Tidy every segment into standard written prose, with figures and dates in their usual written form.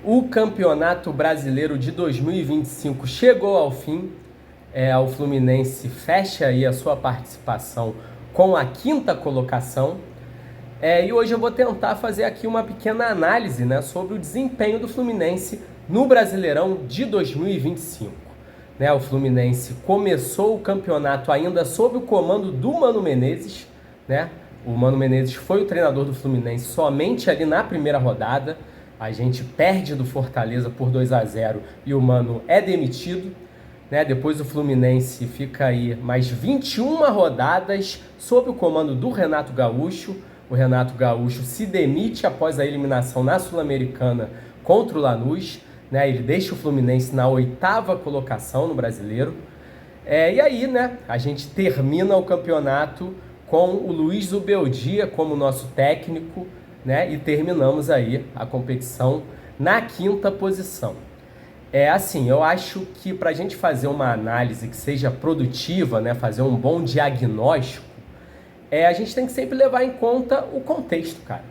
O Campeonato Brasileiro de 2025 chegou ao fim. O Fluminense fecha aí a sua participação com a quinta colocação. E hoje eu vou tentar fazer aqui uma pequena análise, né, sobre o desempenho do Fluminense no Brasileirão de 2025. O Fluminense começou o campeonato ainda sob o comando do Mano Menezes. O Mano Menezes foi o treinador do Fluminense somente ali na primeira rodada. A gente perde do Fortaleza por 2-0 e o Mano é demitido. Depois o Fluminense fica aí mais 21 rodadas sob o comando do Renato Gaúcho. O Renato Gaúcho se demite após a eliminação na Sul-Americana contra o Lanús. Ele deixa o Fluminense na 8ª colocação no Brasileiro. E aí, a gente termina o campeonato com o Luiz Zubeldia como nosso técnico, e terminamos aí a competição na 5ª posição. Eu acho que para a gente fazer uma análise que seja produtiva, fazer um bom diagnóstico, a gente tem que sempre levar em conta o contexto, cara,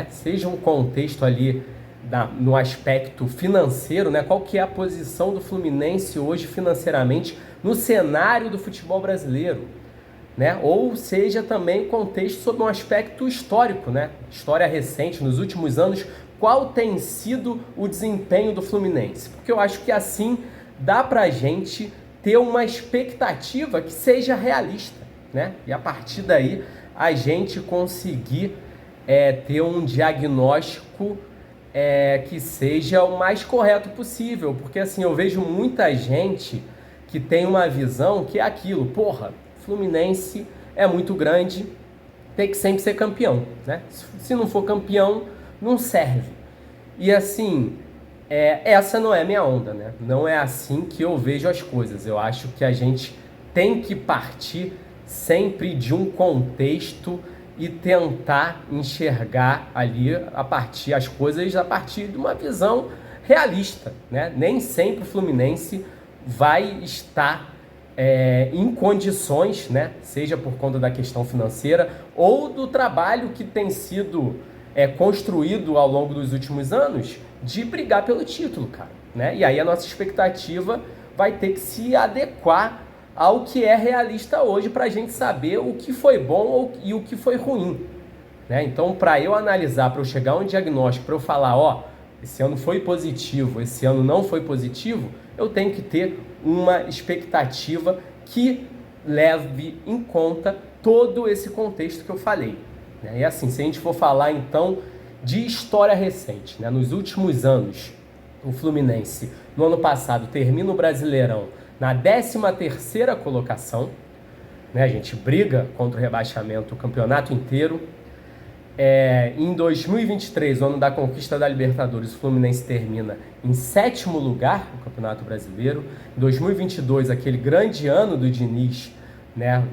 Seja um contexto ali no aspecto financeiro, qual que é a posição do Fluminense hoje financeiramente no cenário do futebol brasileiro, ou seja também contexto sobre um aspecto histórico, história recente, nos últimos anos, qual tem sido o desempenho do Fluminense, porque eu acho que assim dá pra gente ter uma expectativa que seja realista, e a partir daí a gente conseguir ter um diagnóstico que seja o mais correto possível, porque assim, eu vejo muita gente que tem uma visão que é aquilo, Fluminense é muito grande, tem que sempre ser campeão, Se não for campeão, não serve. E assim, essa não é minha onda, Não é assim que eu vejo as coisas. Eu acho que a gente tem que partir sempre de um contexto e tentar enxergar ali as coisas a partir de uma visão realista, Nem sempre o Fluminense vai estar em condições, seja por conta da questão financeira ou do trabalho que tem sido construído ao longo dos últimos anos, de brigar pelo título, cara, E aí a nossa expectativa vai ter que se adequar ao que é realista hoje para a gente saber o que foi bom e o que foi ruim, Então, para eu analisar, para eu chegar a um diagnóstico, para eu falar, esse ano foi positivo, esse ano não foi positivo, eu tenho que ter uma expectativa que leve em conta todo esse contexto que eu falei. E assim, se a gente for falar então de história recente, nos últimos anos, o Fluminense no ano passado termina o Brasileirão na 13ª colocação, A gente briga contra o rebaixamento o campeonato inteiro. Em 2023, o ano da conquista da Libertadores, o Fluminense termina em 7º lugar no Campeonato Brasileiro. Em 2022, aquele grande ano do Diniz,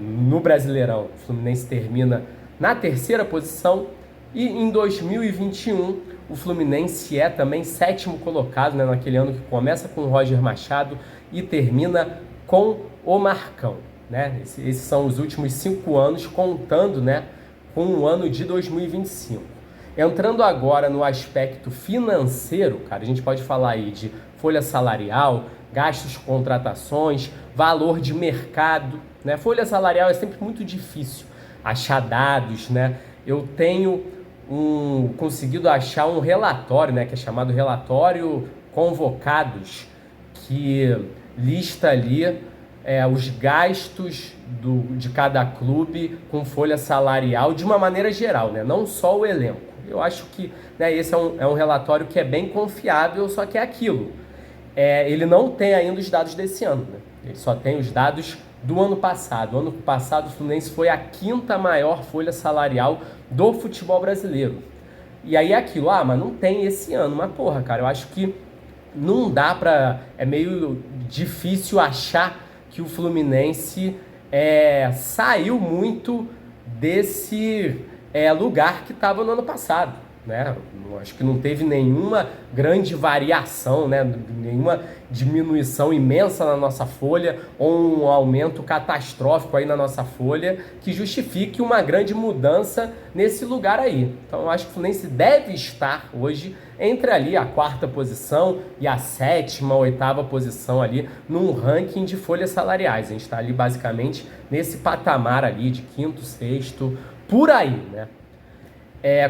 no Brasileirão, o Fluminense termina na 3ª posição. E em 2021, o Fluminense é também 7º colocado, naquele ano que começa com o Roger Machado e termina com o Marcão. Esses são os últimos 5 anos, contando, com o ano de 2025. Entrando agora no aspecto financeiro, cara, a gente pode falar aí de folha salarial, gastos com contratações, valor de mercado, Folha salarial é sempre muito difícil achar dados, Eu tenho conseguido achar um relatório, que é chamado Relatório Convocados, que lista ali os gastos de cada clube com folha salarial de uma maneira geral, não só o elenco. Eu acho que esse é um relatório que é bem confiável, só que é aquilo. Ele não tem ainda os dados desse ano, Ele só tem os dados do ano passado. O ano passado o Fluminense foi a 5ª maior folha salarial do futebol brasileiro. E aí é aquilo, mas não tem esse ano. Mas cara, eu acho que não dá pra... É meio difícil achar que o Fluminense saiu muito desse lugar que estava no ano passado, né? Acho que não teve nenhuma grande variação, né? Nenhuma diminuição imensa na nossa folha ou um aumento catastrófico aí na nossa folha que justifique uma grande mudança nesse lugar aí. Então eu acho que o Fluminense deve estar hoje entre ali a 4ª posição e a 7ª, 8ª posição ali num ranking de folhas salariais. A gente está ali basicamente nesse patamar ali de 5º, 6º, por aí, né?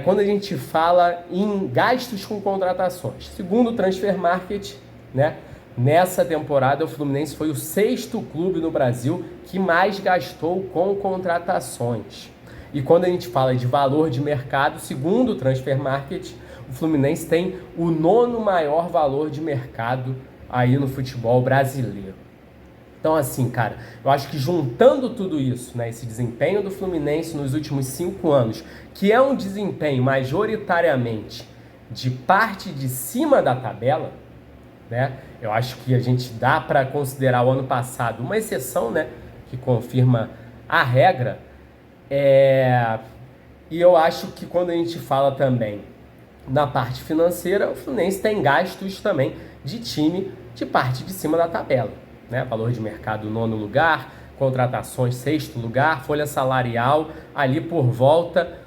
Quando a gente fala em gastos com contratações. Segundo o Transfer Market, né, nessa temporada o Fluminense foi o 6º clube no Brasil que mais gastou com contratações. E quando a gente fala de valor de mercado, segundo o Transfer Market, o Fluminense tem o 9º maior valor de mercado aí no futebol brasileiro. Então, assim, cara, eu acho que juntando tudo isso, né, esse desempenho do Fluminense nos últimos 5 anos, que é um desempenho majoritariamente de parte de cima da tabela, né, eu acho que a gente dá para considerar o ano passado uma exceção, né, que confirma a regra, e eu acho que quando a gente fala também na parte financeira, o Fluminense tem gastos também de time de parte de cima da tabela. Né? Valor de mercado 9º lugar, contratações 6º lugar, folha salarial ali por volta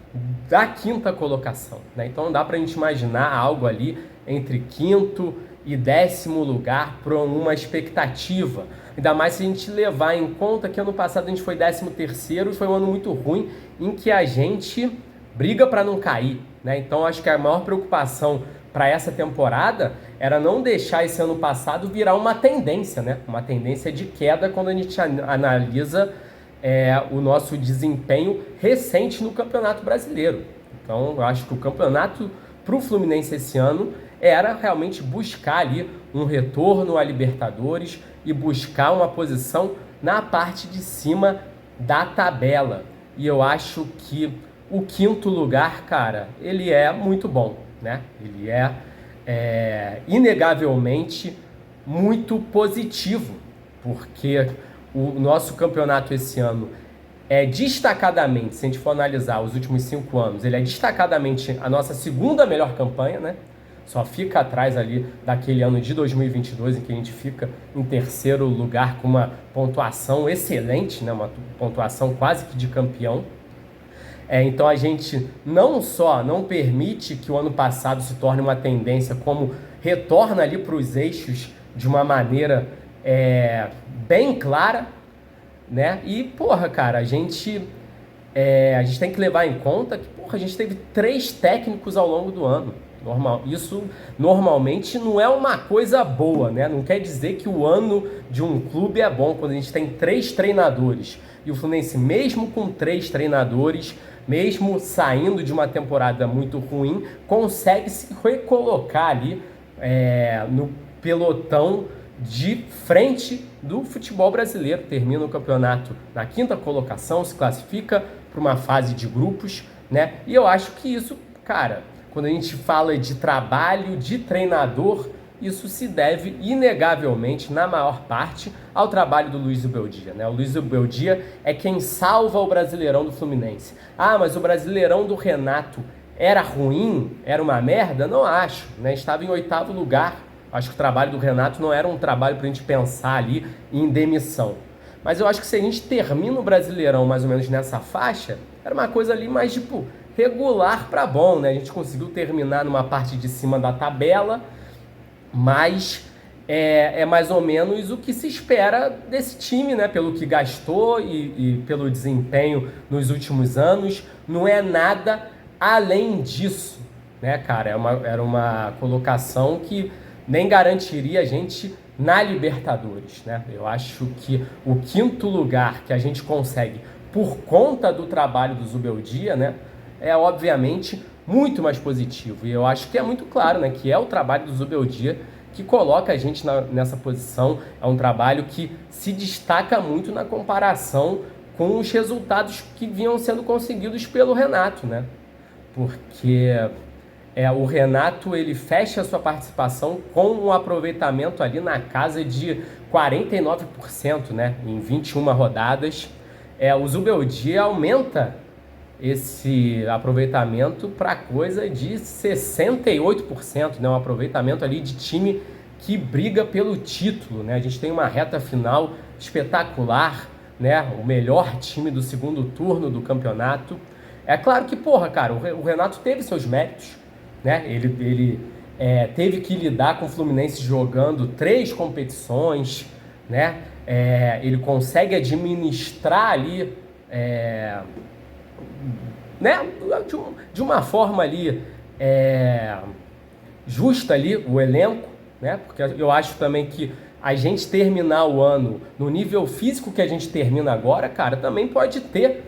da 5ª colocação. Né? Então não dá para a gente imaginar algo ali entre 5º e 10º lugar para uma expectativa. Ainda mais se a gente levar em conta que ano passado a gente foi 13º, foi um ano muito ruim em que a gente briga para não cair. Né? Então acho que a maior preocupação para essa temporada era não deixar esse ano passado virar uma tendência, né? Uma tendência de queda quando a gente analisa o nosso desempenho recente no Campeonato Brasileiro. Então, eu acho que o campeonato para o Fluminense esse ano era realmente buscar ali um retorno à Libertadores e buscar uma posição na parte de cima da tabela. E eu acho que o 5º lugar, cara, ele é muito bom, né? Ele é inegavelmente muito positivo, porque o nosso campeonato esse ano é destacadamente, se a gente for analisar os últimos 5 anos, ele é destacadamente a nossa 2ª melhor campanha, né? Só fica atrás ali daquele ano de 2022, em que a gente fica em 3º lugar com uma pontuação excelente, né? Uma pontuação quase que de campeão. Então a gente não só não permite que o ano passado se torne uma tendência, como retorna ali para os eixos de uma maneira bem clara, né? E, porra, cara, a gente tem que levar em conta que, porra, a gente teve 3 técnicos ao longo do ano. Isso normalmente não é uma coisa boa, né? Não quer dizer que o ano de um clube é bom quando a gente tem 3 treinadores. E o Fluminense, mesmo com 3 treinadores, mesmo saindo de uma temporada muito ruim, consegue se recolocar ali no pelotão de frente do futebol brasileiro. Termina o campeonato na 5ª colocação, se classifica para uma fase de grupos, né? E eu acho que isso, cara, quando a gente fala de trabalho de treinador, isso se deve inegavelmente, na maior parte, ao trabalho do Luiz Beldia, né? O Luiz Beldia é quem salva o Brasileirão do Fluminense. Ah, mas o Brasileirão do Renato era ruim? Era uma merda? Não acho, né? Estava em 8º lugar. Acho que o trabalho do Renato não era um trabalho para a gente pensar ali em demissão. Mas eu acho que se a gente termina o Brasileirão mais ou menos nessa faixa, era uma coisa ali mais tipo regular para bom, né? A gente conseguiu terminar numa parte de cima da tabela, mas é mais ou menos o que se espera desse time, né? Pelo que gastou e pelo desempenho nos últimos anos. Não é nada além disso, né, cara? Era uma colocação que nem garantiria a gente na Libertadores, né? Eu acho que o 5º lugar que a gente consegue por conta do trabalho do Zubeldia, né, é obviamente muito mais positivo. E eu acho que é muito claro, né, que é o trabalho do Zubeldia que coloca a gente nessa posição. É um trabalho que se destaca muito na comparação com os resultados que vinham sendo conseguidos pelo Renato, né? Porque o Renato, ele fecha a sua participação com um aproveitamento ali na casa de 49%, né? Em 21 rodadas. O Zubeldia aumenta esse aproveitamento para coisa de 68%, né? Um aproveitamento ali de time que briga pelo título, né? A gente tem uma reta final espetacular, né? O melhor time do segundo turno do campeonato. É claro que, porra, cara, o Renato teve seus méritos, né? Ele teve que lidar com o Fluminense jogando 3 competições, né? Ele consegue administrar ali, né? De uma forma ali justa ali o elenco, né? Porque eu acho também que a gente terminar o ano no nível físico que a gente termina agora, cara, também pode ter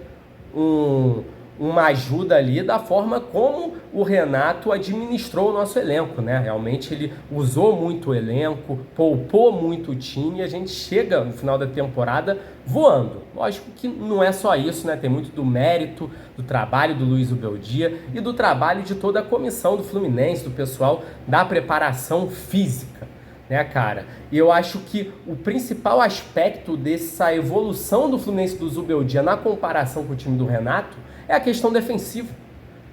uma ajuda ali da forma como o Renato administrou o nosso elenco, né? Realmente ele usou muito o elenco, poupou muito o time e a gente chega no final da temporada voando. Lógico que não é só isso, né? Tem muito do mérito, do trabalho do Luiz Ubeldia e do trabalho de toda a comissão do Fluminense, do pessoal da preparação física, né, cara? E eu acho que o principal aspecto dessa evolução do Fluminense do Zubeldia na comparação com o time do Renato é a questão defensiva,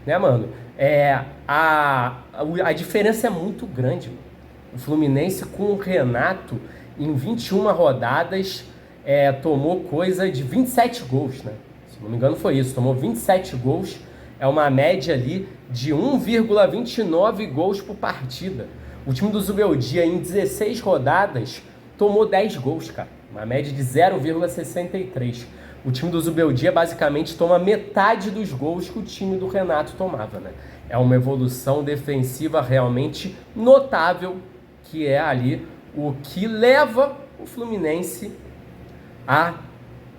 né, mano? A diferença é muito grande. O Fluminense com o Renato, em 21 rodadas, tomou coisa de 27 gols, né? Se não me engano foi isso, tomou 27 gols, é uma média ali de 1,29 gols por partida. O time do Zubeldia, em 16 rodadas, tomou 10 gols, cara. Uma média de 0,63. O time do Zubeldia basicamente toma metade dos gols que o time do Renato tomava, né? É uma evolução defensiva realmente notável, que é ali o que leva o Fluminense a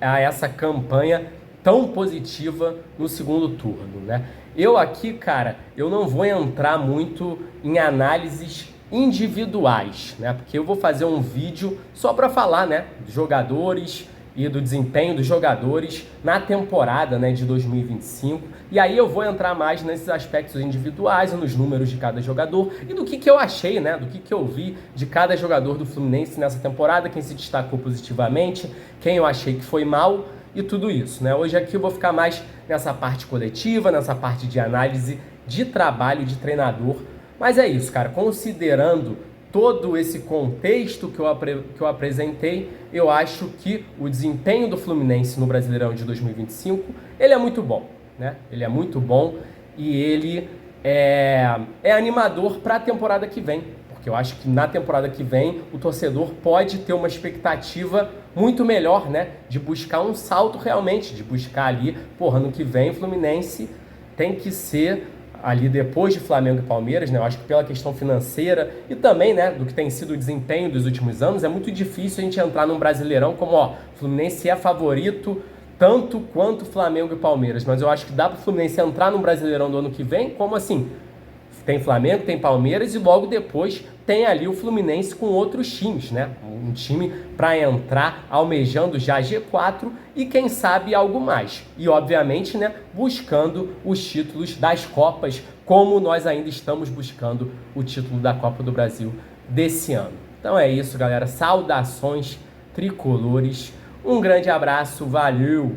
essa campanha tão positiva no segundo turno, né? Eu aqui, cara, eu não vou entrar muito em análises individuais, né? Porque eu vou fazer um vídeo só para falar, né, dos jogadores e do desempenho dos jogadores na temporada, né, de 2025. E aí eu vou entrar mais nesses aspectos individuais, nos números de cada jogador e do que eu achei, né, do que eu vi de cada jogador do Fluminense nessa temporada, quem se destacou positivamente, quem eu achei que foi mal e tudo isso, né? Hoje aqui eu vou ficar mais nessa parte coletiva, nessa parte de análise de trabalho de treinador. Mas é isso, cara, considerando todo esse contexto que eu apresentei, eu acho que o desempenho do Fluminense no Brasileirão de 2025, ele é muito bom, né? Ele é muito bom e ele é animador para a temporada que vem, porque eu acho que na temporada que vem o torcedor pode ter uma expectativa muito melhor, né? De buscar um salto realmente, de buscar ali, porra, ano que vem o Fluminense tem que ser ali depois de Flamengo e Palmeiras, né? Eu acho que pela questão financeira e também, né, do que tem sido o desempenho dos últimos anos, é muito difícil a gente entrar num Brasileirão como, ó, Fluminense é favorito tanto quanto Flamengo e Palmeiras, mas eu acho que dá para o Fluminense entrar num Brasileirão do ano que vem, como assim? Tem Flamengo, tem Palmeiras e logo depois tem ali o Fluminense com outros times, né? Um time para entrar almejando já G4 e quem sabe algo mais. E obviamente, né, buscando os títulos das Copas, como nós ainda estamos buscando o título da Copa do Brasil desse ano. Então é isso, galera. Saudações tricolores. Um grande abraço, valeu!